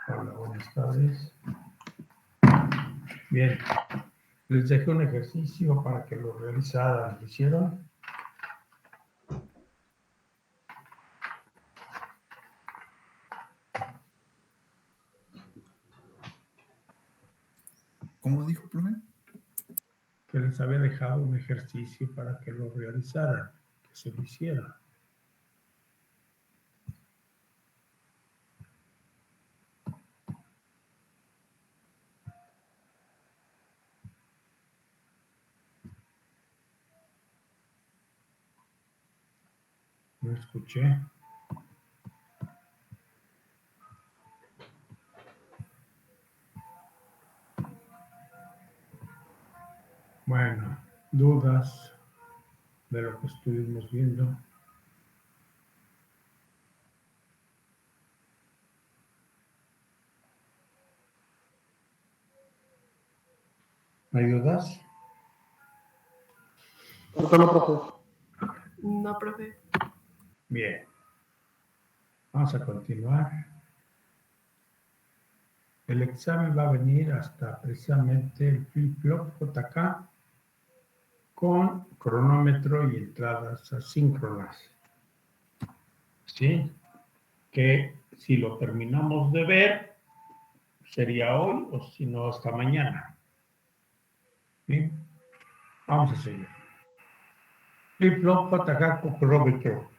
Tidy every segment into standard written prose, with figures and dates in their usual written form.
Hola, buenas tardes. Bien, les dejé un ejercicio para que lo realizaran. ¿Lo hicieron? ¿Cómo dijo, profe? Que les había dejado un ejercicio para que lo realizaran, que se lo hicieran. No escuché. Bueno, dudas de lo que estuvimos viendo. ¿Hay dudas? No, profe. No, profe. Bien. Vamos a continuar. El examen va a venir hasta precisamente el flip-flop JK con cronómetro y entradas asíncronas. ¿Sí? Que si lo terminamos de ver, sería hoy o si no, hasta mañana. ¿Sí? Vamos a seguir. Flip-flop JK con cronómetro.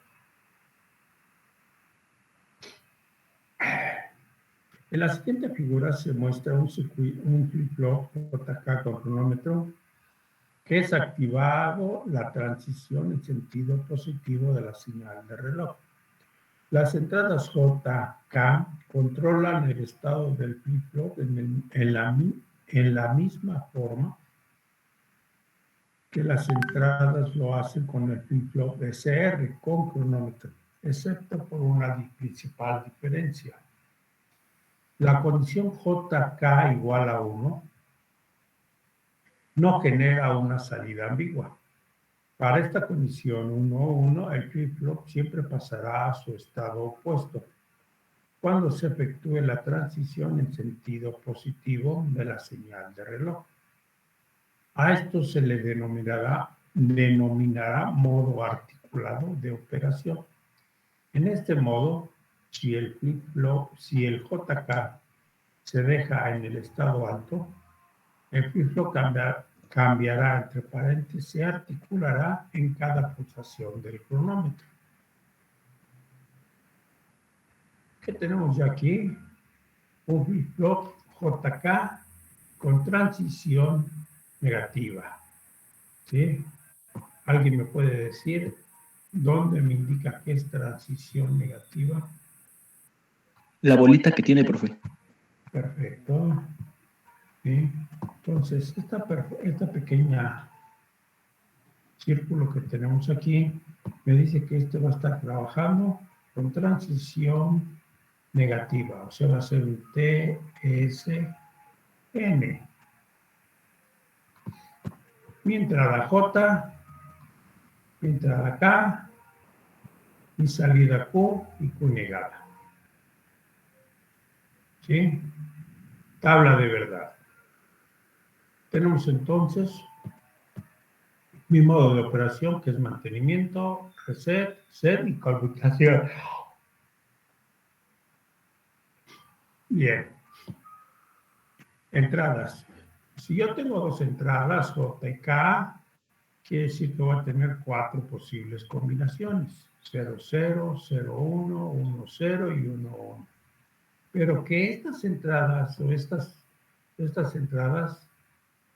En la siguiente figura se muestra un flip-flop JK con cronómetro que es activado la transición en sentido positivo de la señal de reloj. Las entradas JK controlan el estado del flip-flop en la misma forma que las entradas lo hacen con el flip-flop SR con cronómetro, excepto por una principal diferencia. La condición JK igual a 1 no genera una salida ambigua. Para esta condición 1-1, el flip-flop siempre pasará a su estado opuesto cuando se efectúe la transición en sentido positivo de la señal de reloj. A esto se le denominará modo articulado de operación. En este modo, si el JK se deja en el estado alto, el flip-flop cambiará entre paréntesis, se articulará en cada pulsación del cronómetro. ¿Qué tenemos ya aquí? Un flip-flop JK con transición negativa. ¿Sí? ¿Alguien me puede decir dónde me indica que es transición negativa? La bolita que tiene, profe. Perfecto. ¿Sí? Entonces, esta pequeña círculo que tenemos aquí me dice que este va a estar trabajando con transición negativa, o sea, va a ser un TSN. Mientras la J, mientras la K, y salida Q y Q negada. ¿Sí? Tabla de verdad. Tenemos entonces mi modo de operación, que es mantenimiento, reset, set y conmutación. Bien. Entradas. Si yo tengo dos entradas, J y K, quiere decir que voy a tener 4 posibles combinaciones. 0, 0, 0, 1, 1, 0 y 1, 1. Pero que estas entradas o estas entradas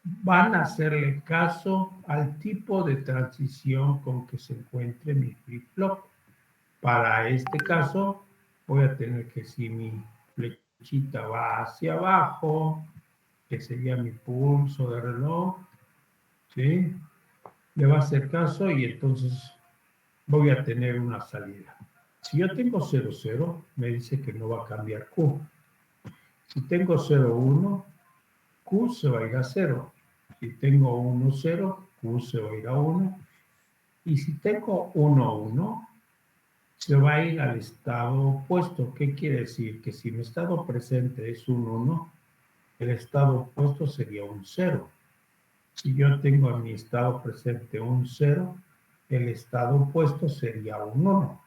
van a hacerle caso al tipo de transición con que se encuentre mi flip-flop. Para este caso, voy a tener que si mi flechita va hacia abajo, que sería mi pulso de reloj, ¿sí? Le va a hacer caso y entonces voy a tener una salida. Si yo tengo 0, 0, me dice que no va a cambiar Q. Si tengo 0, 1, Q se va a ir a 0. Si tengo 1, 0, Q se va a ir a 1. Y si tengo 1, 1, se va a ir al estado opuesto. ¿Qué quiere decir? Que si mi estado presente es un 1, el estado opuesto sería un 0. Si yo tengo en mi estado presente un 0, el estado opuesto sería un 1.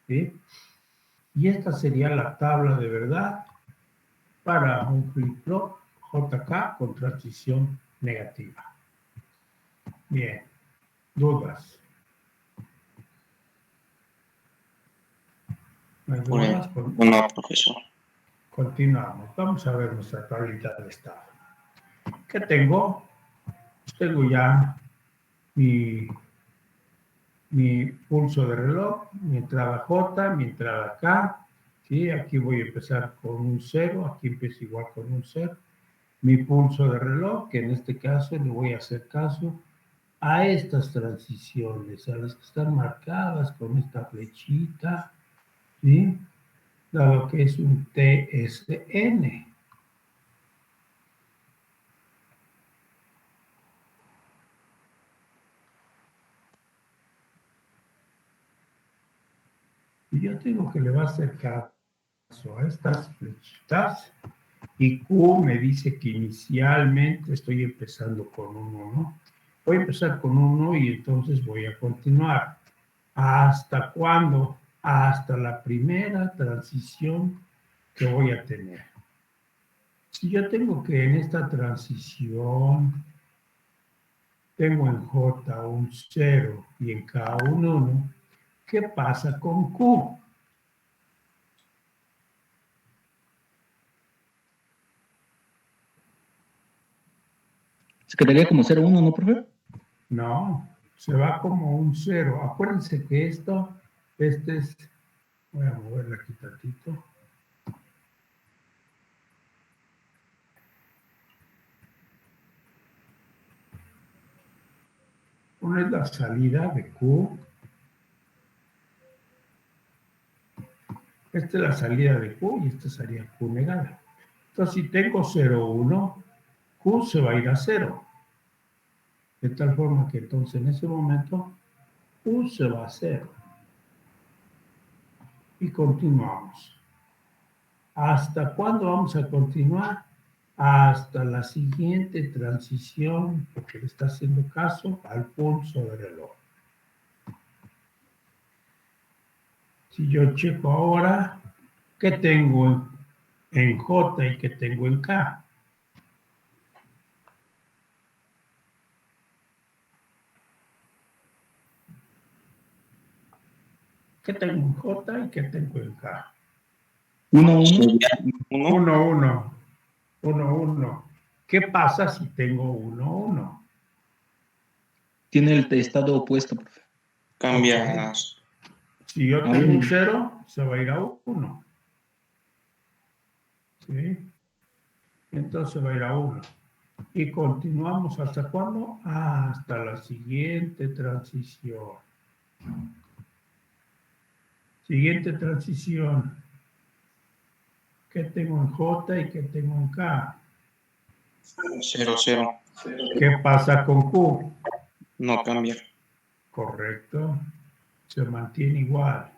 ¿Sí? Y esta sería la tabla de verdad para un flip-flop JK con transición negativa. Bien, dudas. ¿No hay dudas? No, profesor. Continuamos. Vamos a ver nuestra tablita de estado. ¿Qué tengo? Tengo ya mi pulso de reloj, mi entrada J, mi entrada K. ¿Sí? Aquí voy a empezar con un 0, aquí empiezo igual con un 0. Mi pulso de reloj, que en este caso le voy a hacer caso a estas transiciones, a las que están marcadas con esta flechita, ¿sí? Dado que es un TSN. Y yo tengo que le va a hacer caso a estas flechitas, y Q me dice que inicialmente estoy empezando con un 1. Voy a empezar con 1 y entonces voy a continuar. ¿Hasta cuándo? Hasta la primera transición que voy a tener. Si yo tengo que en esta transición tengo en J un 0 y en K un 1, ¿qué pasa con Q? Se quedaría como 0,1, ¿no, profe? No, se va como un 0. Acuérdense que este es, voy a moverla aquí tantito. Una es la salida de Q. Esta es la salida de Q y esta sería Q negada. Entonces, si tengo 0, 1, Q se va a ir a 0. De tal forma que entonces en ese momento Q se va a 0. Y continuamos. ¿Hasta cuándo vamos a continuar? Hasta la siguiente transición, porque le está haciendo caso al pulso del reloj. Si yo checo ahora, ¿qué tengo en J y qué tengo en K? ¿Qué tengo en J y qué tengo en K? 1, 1. 1. 1, 1. 1, 1. ¿Qué pasa si tengo 1, 1? Tiene el estado opuesto, profe. Cambias. Si yo A tengo un uno. 0, se va a ir a 1. ¿Sí? Entonces va a ir a 1. Y continuamos hasta cuándo? Hasta la siguiente transición. Siguiente transición. ¿Qué tengo en J y qué tengo en K? 0, 0. ¿Qué pasa con Q? No cambia. Correcto. Se mantiene igual.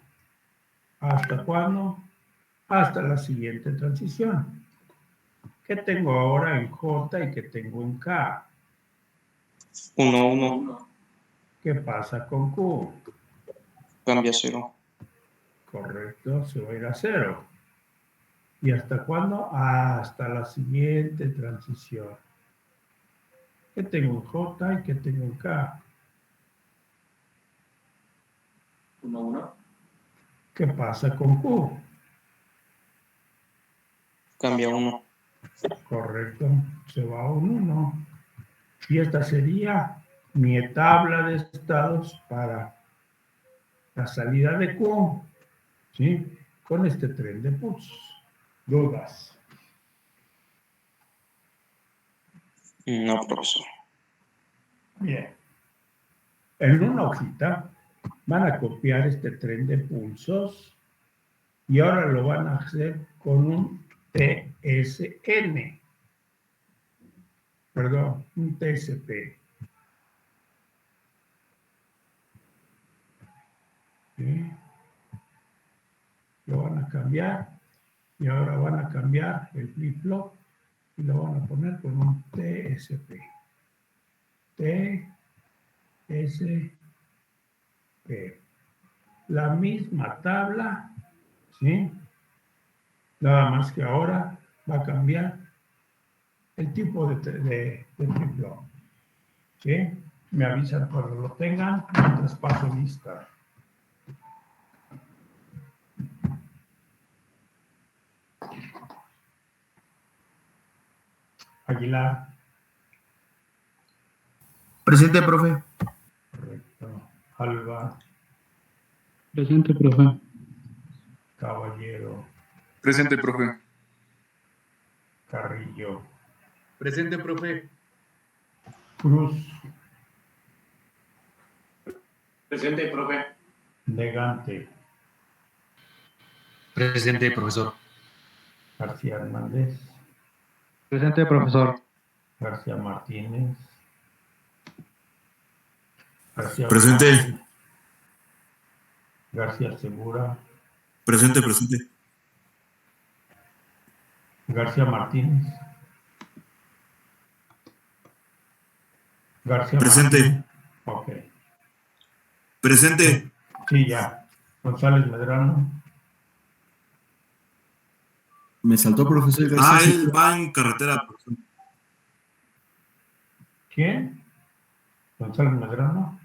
¿Hasta cuándo? Hasta la siguiente transición. ¿Qué tengo ahora en J y qué tengo en K? 1, 1. ¿Qué pasa con Q? Cambia 0. Correcto, se va a ir a 0. ¿Y hasta cuándo? Hasta la siguiente transición. ¿Qué tengo en J y qué tengo en K? 1, 1. ¿Qué pasa con Q? Cambia 1. Correcto, se va a un 1. Y esta sería mi tabla de estados para la salida de Q, ¿sí? Con este tren de pulsos. ¿Dudas? No, profesor. Bien. En una hojita van a copiar este tren de pulsos y ahora lo van a hacer con un TSN, perdón, un TSP. ¿Sí? Lo van a cambiar y ahora van a cambiar el flip-flop y lo van a poner con un TSP. TSP. La misma tabla, ¿sí? Nada más que ahora va a cambiar el tipo de flip-flop, ¿sí? Me avisan cuando lo tengan, mientras paso lista. Aguilar. Presente, profe. Correcto. Alba. Presente, profe. Caballero. Presente, profe. Carrillo. Presente, profe. Cruz. Presente, profe. Negante. Presente, profesor. García Hernández. Presente, profesor. García Martínez. García Presente. Martínez. García Segura. Presente, presente. García Martínez. García Presente. Martínez. Ok. Presente. Sí, ya. González Medrano. Me saltó, profesor García. Ah, él va en carretera. profesor. ¿Quién? González Medrano.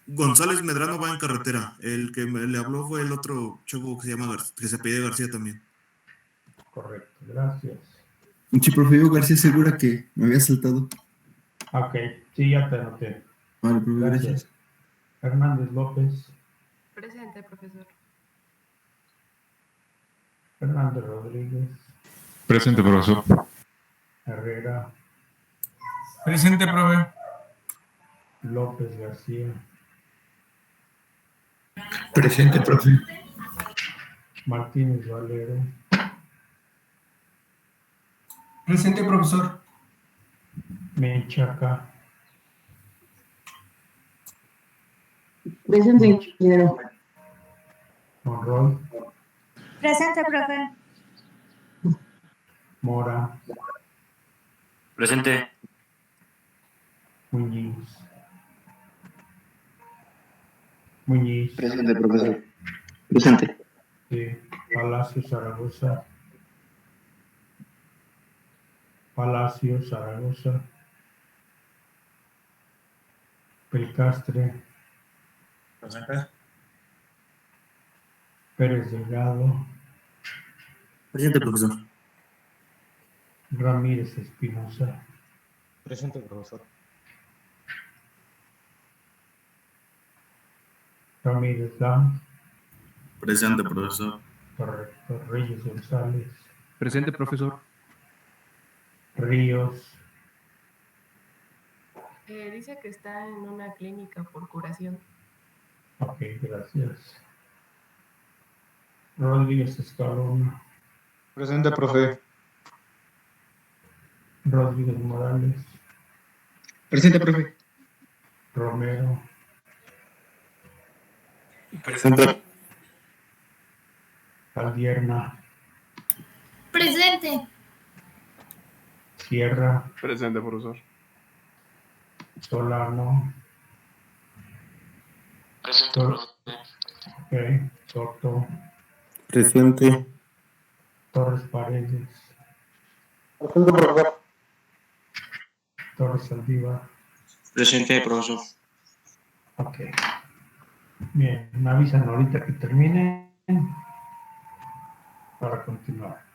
González Medrano va en carretera. El que le habló fue el otro chavo que se llama que se apellida García también. Correcto, gracias. Sí, profe, yo García Segura que me había saltado. Ok, sí, ya te anoté. Vale, profe, gracias. Hernández López. Presente, profesor. Hernández Rodríguez. Presente, profesor. Herrera. Presente, profe. López García. Presente, profe. Martínez Valero. Presente, profesor. Menchaca. Presente, ingeniero. Monroy. Presente, profe. Mora. Presente. Muñiz. Muñiz. Presente, profesor. Presente. Palacio Zaragoza. Palacio Zaragoza. Pelcastre. Presente. Pérez Delgado. Presente, profesor. Ramírez Espinosa. Presente, profesor. Ramírez Lam. Presente, profesor. Correcto. Reyes González. Presente, profesor. Ríos. Dice que está en una clínica por curación. Ok, gracias. Rodríguez Escalona. Presente, profe. Rodríguez Morales. Presente, profe. Romero. Presente. Caldierna. Presente. Sierra. Presente, profesor. Solano. Presente, Ok. Soto. Presente. Torres Paredes. Presente, profesor. Torres Saldívar. Presente, profesor. Ok. Bien, me avisan ahorita que termine para continuar.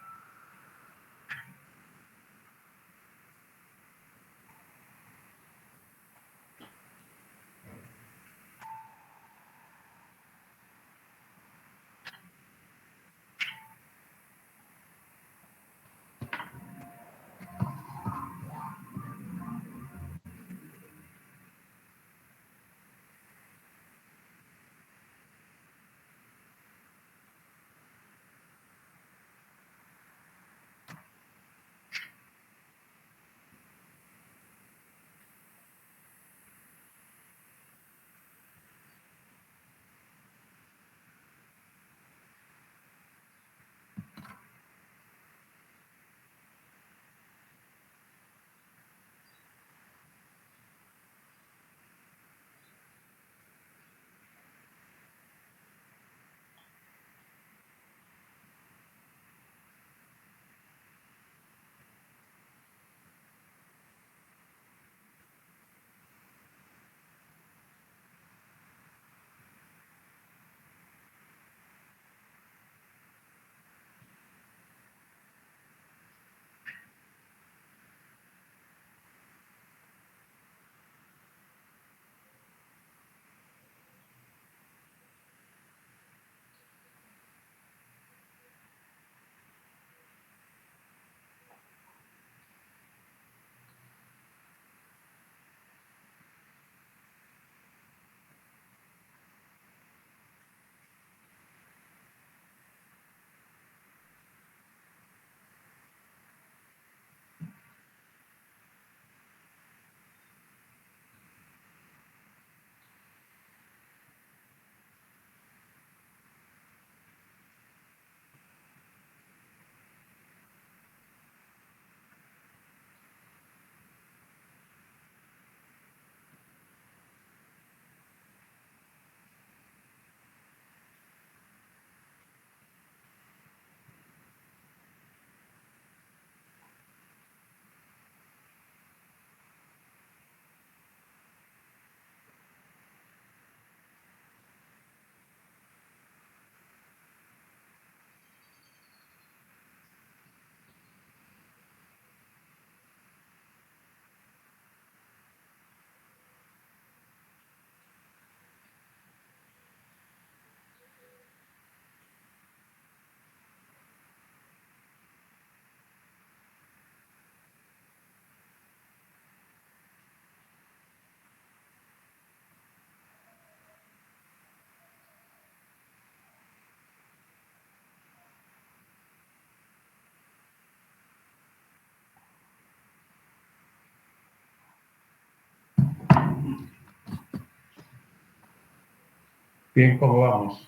Bien, ¿cómo vamos?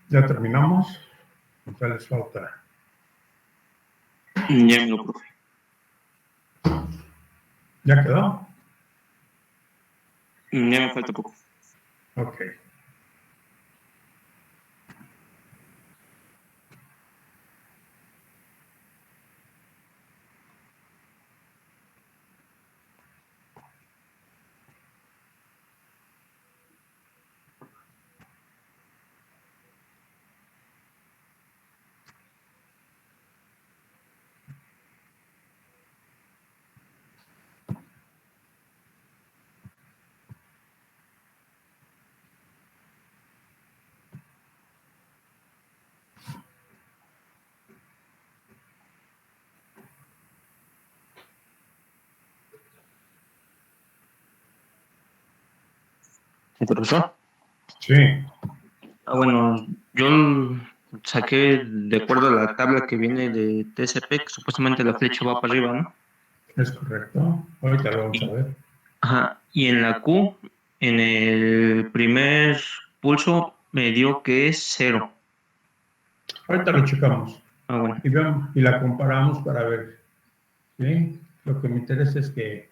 ¿Ya terminamos? ¿Ya les falta? Ya me lo, profe. ¿Ya quedó? Ya me falta poco. Ok. ¿El profesor? Sí. Bueno, yo saqué de acuerdo a la tabla que viene de TSP, que supuestamente la flecha va para arriba, ¿no? Es correcto. Ahorita lo vamos a ver. Ajá, y en la Q, en el primer pulso, me dio que es 0. Ahorita lo checamos. Bueno. Y la comparamos para ver. ¿Sí? Lo que me interesa es que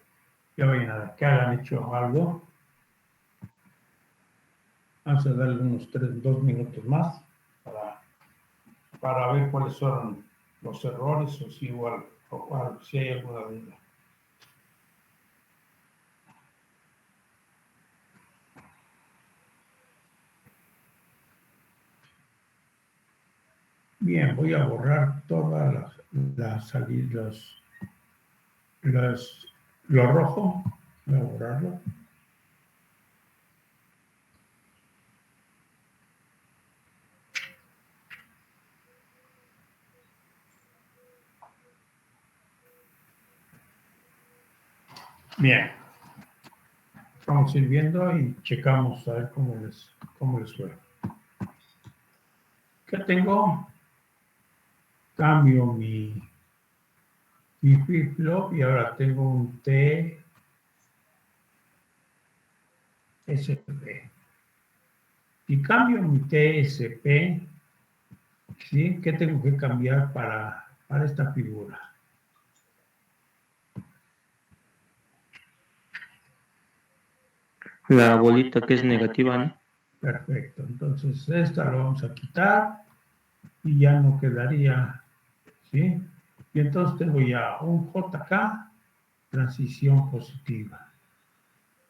que hayan hecho algo. Vamos a darle unos 2 minutos más para ver cuáles son los errores o si hay alguna duda. Bien, voy a borrar todas las salidas, lo rojo. Voy a borrarlo. Bien. Vamos a ir viendo y checamos a ver cómo les fue. ¿Qué tengo? Cambio mi flip-flop y ahora tengo un TSP. Si cambio mi TSP, ¿sí? ¿Qué tengo que cambiar para esta figura? La bolita que es negativa, ¿no? Perfecto. Entonces, esta lo vamos a quitar y ya no quedaría, ¿sí? Y entonces tengo ya un JK, transición positiva.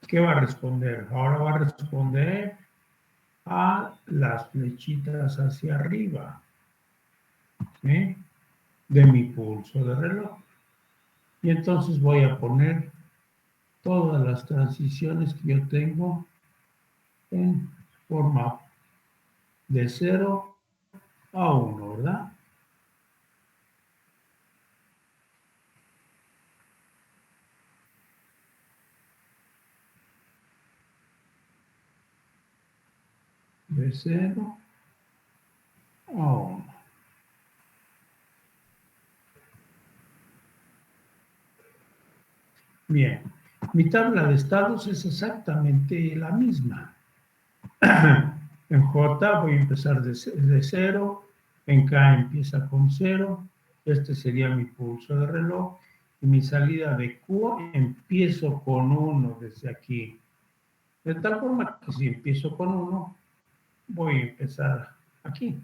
¿Qué va a responder? Ahora va a responder a las flechitas hacia arriba, ¿sí? De mi pulso de reloj. Y entonces voy a poner todas las transiciones que yo tengo en forma de 0 a 1, ¿verdad? De 0 a 1. Bien, mi tabla de estados es exactamente la misma. En J voy a empezar de 0, en K empieza con 0, este sería mi pulso de reloj, y mi salida de Q empiezo con 1 desde aquí. De tal forma que si empiezo con 1, voy a empezar aquí.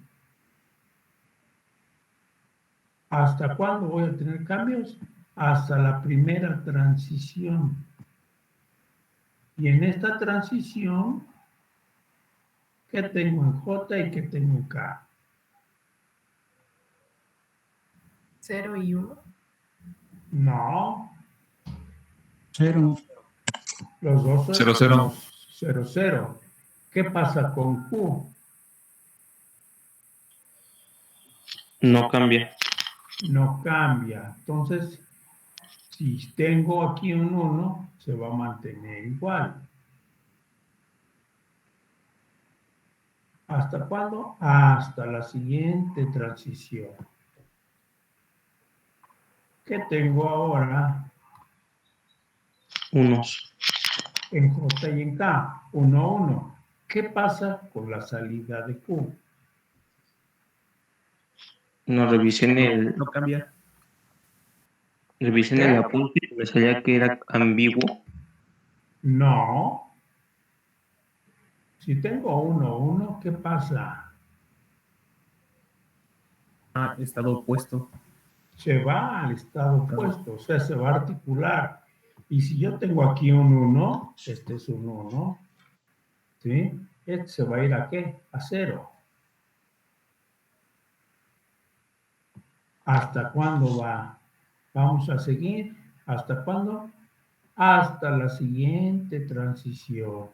¿Hasta cuándo voy a tener cambios? Hasta la primera transición. Y en esta transición, ¿qué tengo en J y qué tengo en K? 0 y 1. No, 0. los dos son 0, 0. 0, 0. ¿Qué pasa con Q? No cambia. No cambia. Entonces, si tengo aquí un 1, se va a mantener igual. ¿Hasta cuándo? Hasta la siguiente transición. ¿Qué tengo ahora Unos. en J y en K? 1, 1. ¿Qué pasa con la salida de Q? No No cambia. revisé en el apunte y me salía que era ambiguo. No. Si tengo 1, 1, ¿qué pasa? Ah, estado opuesto. Se va al estado opuesto, o sea, se va a articular. Y si yo tengo aquí un 1, este es un 1, ¿sí? Este se va a ir a ¿qué? A 0. ¿Hasta cuándo va? Vamos a seguir. ¿Hasta cuándo? Hasta la siguiente transición.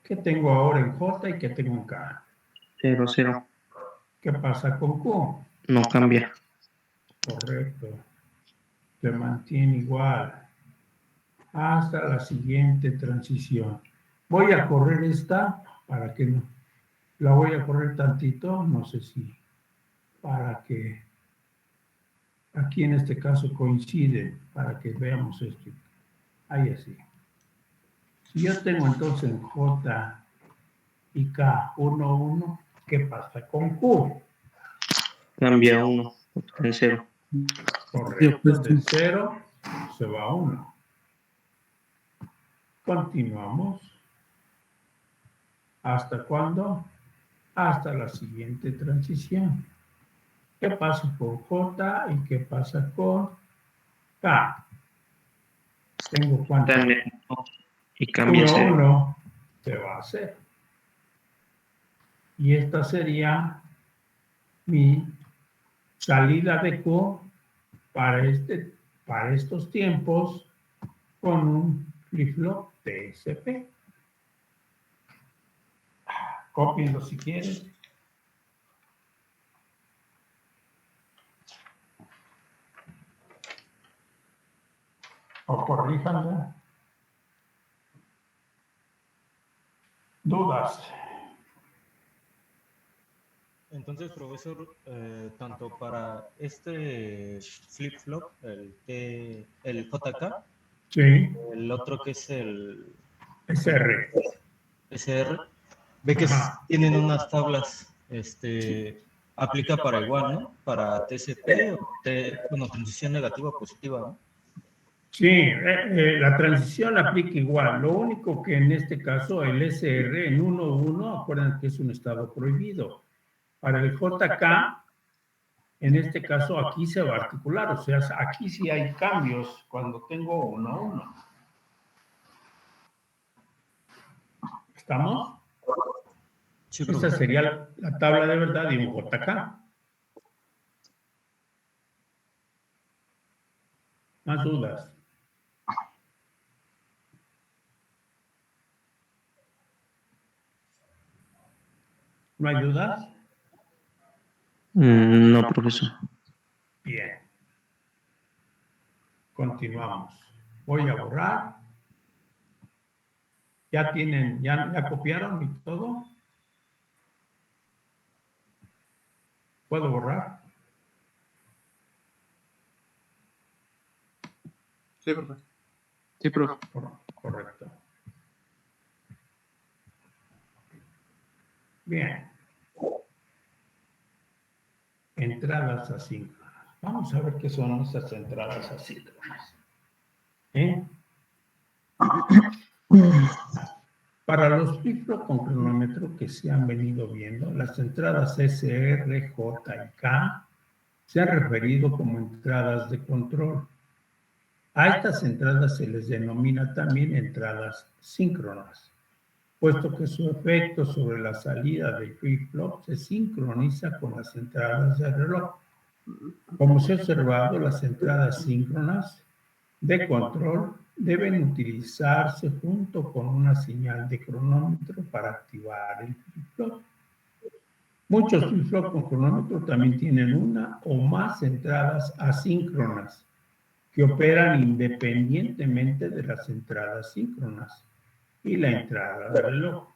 ¿Qué tengo ahora en J y qué tengo en K? 0, 0. ¿Qué pasa con Q? No cambia. Correcto. Se mantiene igual hasta la siguiente transición. Voy a correr esta para que no. La voy a correr tantito, no sé si, para que aquí en este caso coincide, para que veamos esto. Ahí así. Si yo tengo entonces en J y K 1, 1, ¿qué pasa con Q? Cambia 1 en 0. Correcto, de 0 se va a 1. Continuamos. ¿Hasta cuándo? Hasta la siguiente transición. ¿Qué pasa con J y qué pasa con K? Tengo cuánto. Cambia y cambia 1, 0. 1 se va a hacer. Y esta sería mi salida de Q para estos tiempos con un flip-flop TSP. Cópienlo si quieren. O corríjanlo. ¿Dudas? Entonces, profesor, tanto para este flip-flop, el JK, Sí. el otro que es el SR. SR, ve que tienen unas tablas, aplica para igual, ¿no? Para TCP, bueno, transición negativa o positiva, ¿no? Sí, la transición aplica igual. Lo único que en este caso el SR en 1.1, acuérdense que es un estado prohibido. Para el JK, en este caso aquí se va a articular, o sea, aquí sí hay cambios cuando tengo 1.1. ¿Estamos? Sí, Esta sería la tabla de verdad de un JK. ¿Más dudas? ¿No hay dudas? No, profesor. Bien. Continuamos. Voy a borrar. ¿Ya tienen, ya copiaron y todo? ¿Puedo borrar? Sí, profe. Sí, profe. Correcto. Bien. Entradas asíncronas. Vamos a ver qué son esas entradas asíncronas. Para los flip-flop con cronómetro que se han venido viendo, las entradas SR, J y K se han referido como entradas de control. A estas entradas se les denomina también entradas síncronas, puesto que su efecto sobre la salida del flip-flop se sincroniza con las entradas del reloj. Como se ha observado, las entradas síncronas de control deben utilizarse junto con una señal de cronómetro para activar el flip-flop. Muchos flip-flop con cronómetro también tienen una o más entradas asíncronas que operan independientemente de las entradas síncronas y la entrada del reloj.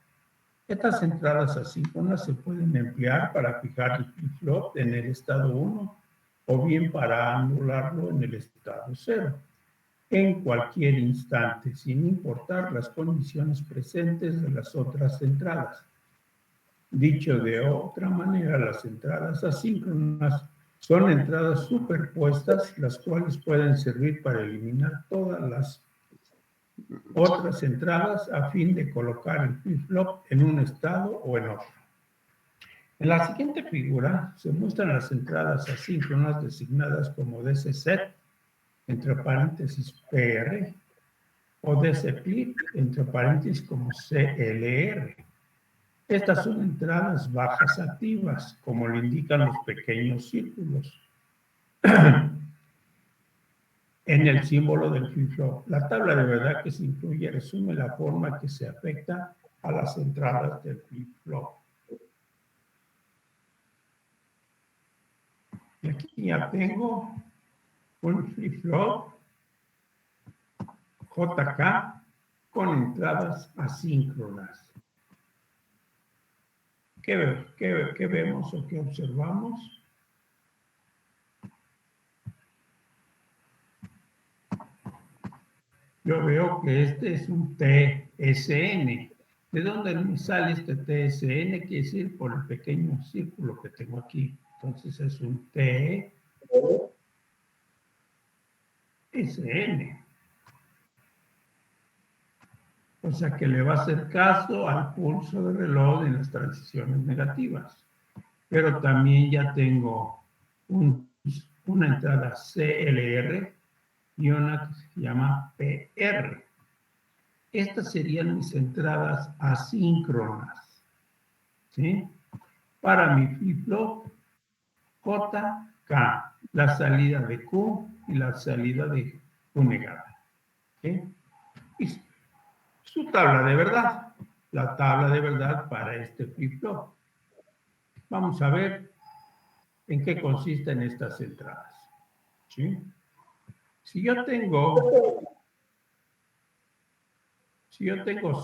Estas entradas asíncronas se pueden emplear para fijar el flip-flop en el estado 1 o bien para anularlo en el estado 0, en cualquier instante, sin importar las condiciones presentes de las otras entradas. Dicho de otra manera, las entradas asíncronas son entradas superpuestas, las cuales pueden servir para eliminar todas las otras entradas a fin de colocar el flip-flop en un estado o en otro. En la siguiente figura se muestran las entradas asíncronas designadas como DC-set, entre paréntesis PR, o DC-click, entre paréntesis como CLR. Estas son entradas bajas activas, como lo indican los pequeños círculos en el símbolo del flip-flop. La tabla de verdad que se incluye resume la forma que se afecta a las entradas del flip-flop. Y aquí ya tengo un flip-flop JK con entradas asíncronas. ¿Qué vemos o qué observamos? Yo veo que este es un TSN. ¿De dónde me sale este TSN? Quiere decir por el pequeño círculo que tengo aquí. Entonces es un TSN. O sea que le va a hacer caso al pulso de reloj en las transiciones negativas. Pero también ya tengo una entrada CLR y una que se llama PR. Estas serían mis entradas asíncronas, ¿sí? Para mi flip-flop JK, la salida de Q y la salida de Q negada. ¿Sí? Y su tabla de verdad, la tabla de verdad para este flip-flop. Vamos a ver en qué consisten estas entradas. ¿Sí? Si yo tengo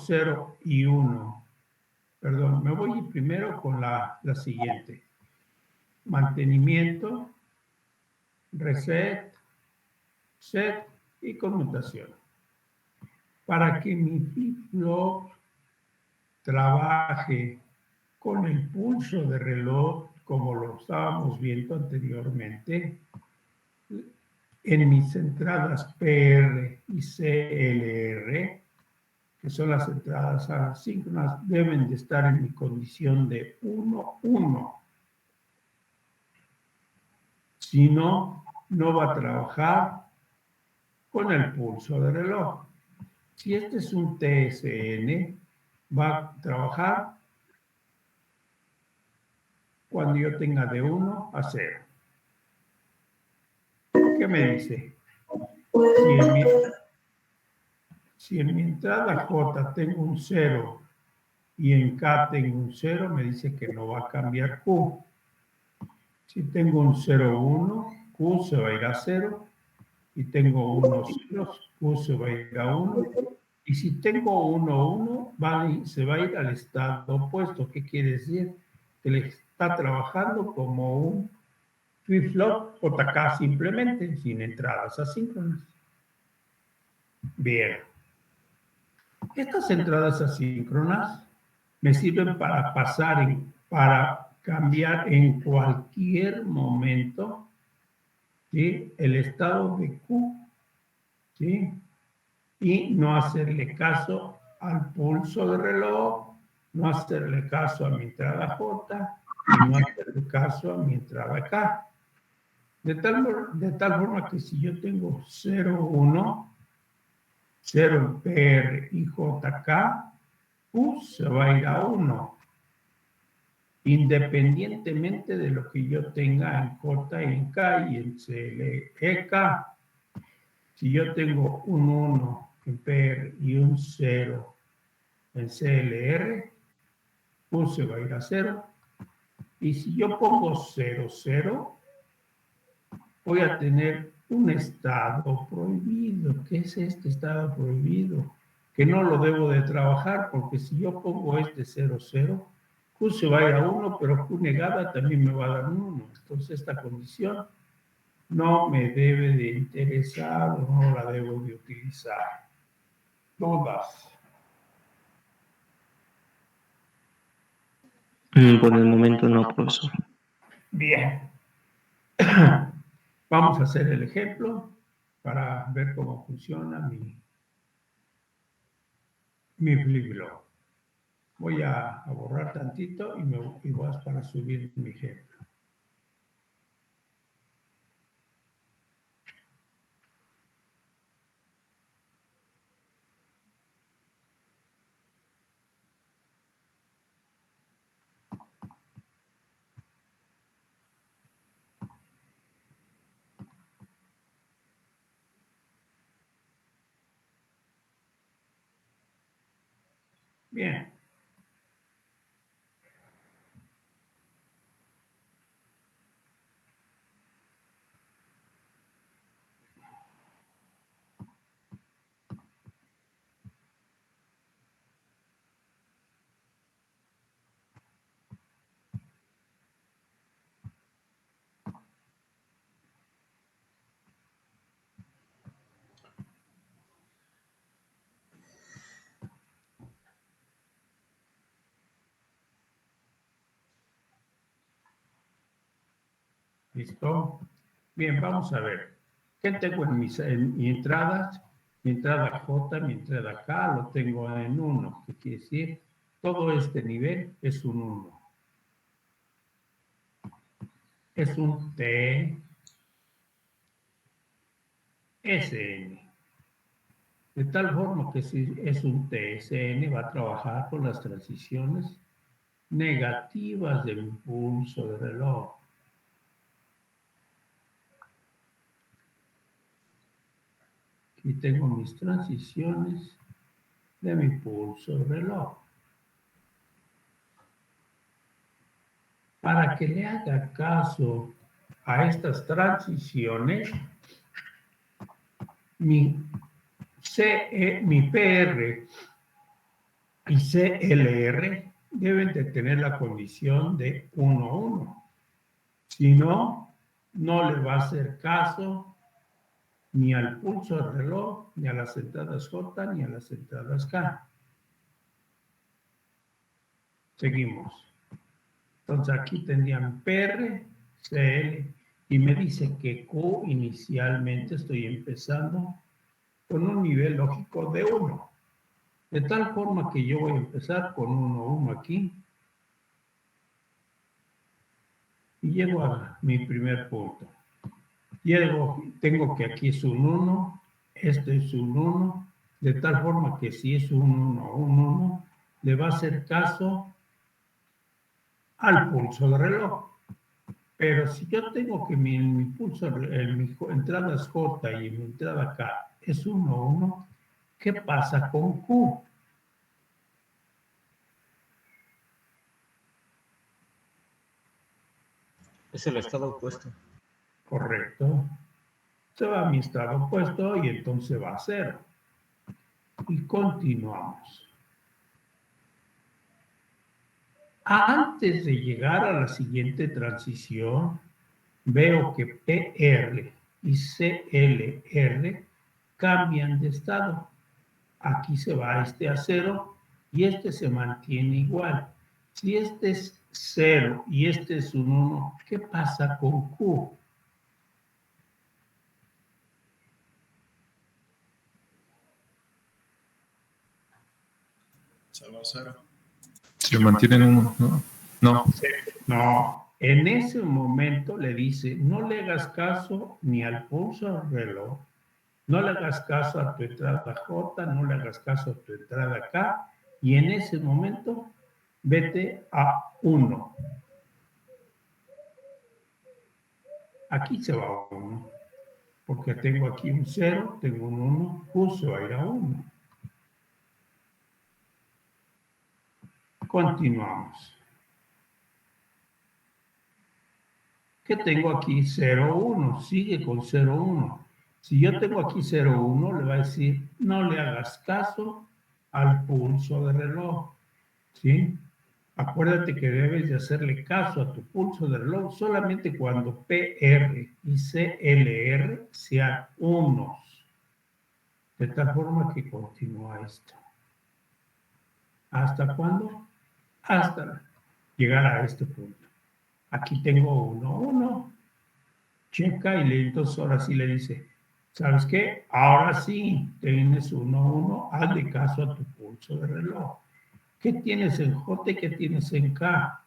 0 y 1, perdón, me voy primero con la siguiente. Mantenimiento, reset, set y conmutación. Para que mi flip-flop trabaje con el pulso de reloj, como lo estábamos viendo anteriormente, en mis entradas PR y CLR, que son las entradas asíncronas, deben de estar en mi condición de 1-1. Si no, no va a trabajar con el pulso de reloj. Si este es un TSN, va a trabajar cuando yo tenga de 1 a 0. ¿Qué me dice? Si en mi entrada J tengo un 0 y en K tengo un 0, me dice que no va a cambiar Q. Si tengo un 0, 1, Q se va a ir a 0. Y tengo 1, 0, Q se va a ir a 1. Y si tengo 1, 1, se va a ir al estado opuesto. ¿Qué quiere decir? Que le está trabajando como un flip-flop JK simplemente, sin entradas asíncronas. Bien. Estas entradas asíncronas me sirven para para cambiar en cualquier momento, ¿sí?, el estado de Q, ¿sí?, y no hacerle caso al pulso de reloj, no hacerle caso a mi entrada J y no hacerle caso a mi entrada K. De tal forma que si yo tengo 0, 1, 0 en PR y JK, Q se va a ir a 1, independientemente de lo que yo tenga en J y en K y en CLEK. Si yo tengo un 1 en PR y un 0 en CLR, Q se va a ir a 0. Y si yo pongo 0, 0, voy a tener un estado prohibido. ¿Qué es este estado prohibido? Que no lo debo de trabajar, porque si yo pongo este 0, 0, Q se va a ir a 1, pero Q negada también me va a dar un 1. Entonces esta condición no me debe de interesar o no la debo de utilizar. ¿Dudas? Por el momento no, profesor. Bien. Vamos a hacer el ejemplo para ver cómo funciona mi flip-flop. Voy a borrar tantito y voy para subir mi ejemplo. Bien. ¿Listo? Bien, vamos a ver. ¿Qué tengo en mis entradas? Mi entrada J, mi entrada K, lo tengo en 1. ¿Qué quiere decir? Todo este nivel es un 1. Es un T, SN. De tal forma que si es un TSN, va a trabajar con las transiciones negativas del impulso de reloj. Aquí tengo mis transiciones de mi pulso de reloj. Para que le haga caso a estas transiciones, mi PR y CLR deben de tener la condición de 1, 1. Si no, no le va a hacer caso ni al pulso del reloj, ni a las entradas J, ni a las entradas K. Seguimos. Entonces aquí tendría mi PR, CL, y me dice que Q inicialmente estoy empezando con un nivel lógico de 1. De tal forma que yo voy a empezar con 1, 1 aquí. Y llego a mi primer punto. Tengo que aquí es un 1, este es un 1, de tal forma que si es un 1, un 1, le va a hacer caso al pulso del reloj. Pero si yo tengo que mi pulso, mi entrada es J y mi entrada K es 1, 1, ¿qué pasa con Q? Es el estado opuesto. Correcto. Se va a mi estado opuesto y entonces va a 0. Y continuamos. Antes de llegar a la siguiente transición, veo que PR y CLR cambian de estado. Aquí se va este a 0 y este se mantiene igual. Si este es 0 y este es un 1, ¿qué pasa con Q? Se mantienen uno, ¿no? No. No, en ese momento le dice, no le hagas caso ni al pulso del reloj, no le hagas caso a tu entrada J, no le hagas caso a tu entrada K, y en ese momento vete a 1. Aquí se va a 1, porque tengo aquí un 0, tengo un 1, Q se va a ir a 1. Continuamos. ¿Qué tengo aquí? 0, 1, sigue con 0, 1. Si yo tengo aquí 0, 1, le va a decir, no le hagas caso al pulso de reloj, ¿sí? Acuérdate que debes de hacerle caso a tu pulso de reloj solamente cuando PR y CLR sean unos. De tal forma que continúa esto. ¿Hasta cuándo? Hasta llegar a este punto. Aquí tengo 1, 1. Checa y entonces ahora sí le dice, ¿sabes qué? Ahora sí tienes 1, 1, hazle caso a tu pulso de reloj. ¿Qué tienes en J y qué tienes en K?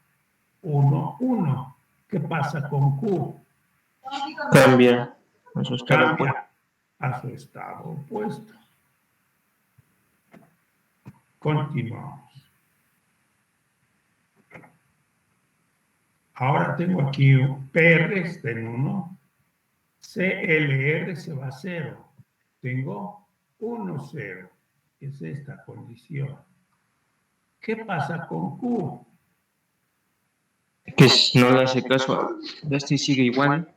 1, 1. ¿Qué pasa con Q? Cambia a su estado opuesto. Cambia a su estado opuesto. Continuamos. Ahora tengo aquí un PR está en 1, CLR se va a 0. Tengo 1, 0. Es esta condición. ¿Qué pasa con Q? Que no le hace caso a este y sigue igual.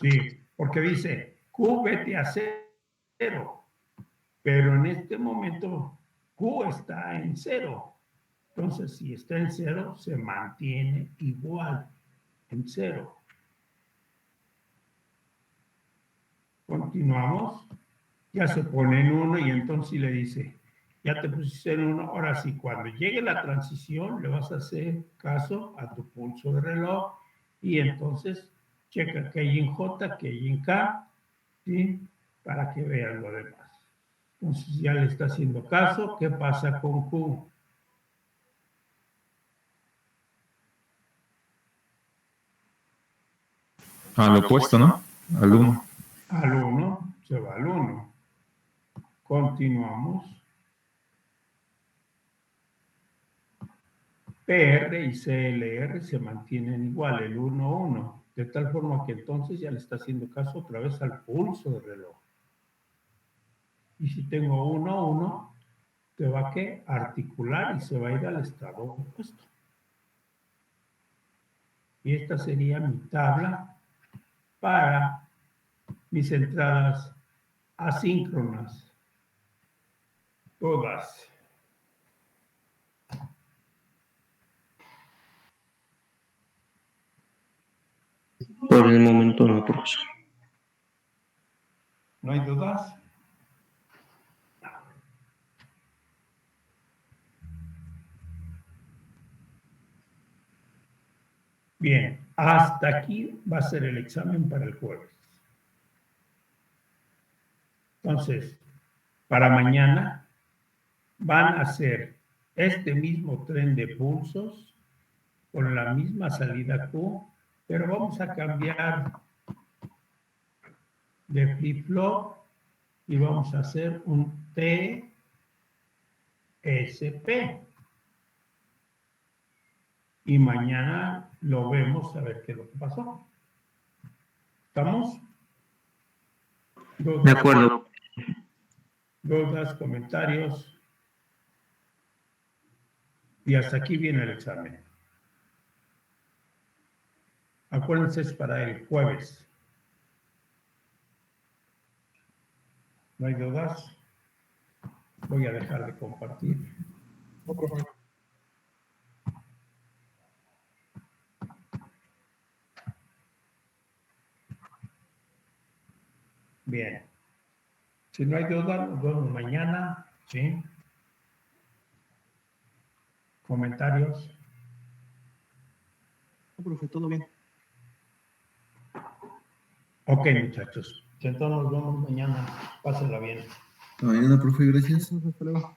Sí, porque dice, Q vete a 0. Pero en este momento Q está en 0. Entonces, si está en 0, se mantiene igual en 0. Continuamos. Ya se pone en 1 y entonces le dice, ya te pusiste en 1, ahora sí, cuando llegue la transición le vas a hacer caso a tu pulso de reloj y entonces checa que hay en J, que hay en K, ¿sí? Para que vean lo demás. Entonces ya le está haciendo caso. ¿Qué pasa con Q? Al opuesto, ¿no? Al 1. Al 1, se va al 1. Continuamos. PR y CLR se mantienen igual, el 1, 1. De tal forma que entonces ya le está haciendo caso otra vez al pulso del reloj. Y si tengo 1, 1, te va a ¿qué? Articular y se va a ir al estado opuesto. Y esta sería mi tabla para mis entradas asíncronas. Todas. Por el momento no, profesor. ¿No hay dudas? Bien, hasta aquí va a ser el examen para el jueves. Entonces, para mañana van a hacer este mismo tren de pulsos con la misma salida Q, pero vamos a cambiar de flip-flop y vamos a hacer un TSP. Y mañana lo vemos a ver qué es lo que pasó. ¿Estamos? De acuerdo. Dudas, comentarios. Y hasta aquí viene el examen. Acuérdense, es para el jueves. ¿No hay dudas? Voy a dejar de compartir. Bien. Si no hay duda, nos vemos mañana. ¿Sí? comentarios. No, profe, todo bien. Ok, muchachos. Entonces nos vemos mañana. Pásenla bien. Hasta mañana, profe, gracias. Hasta luego.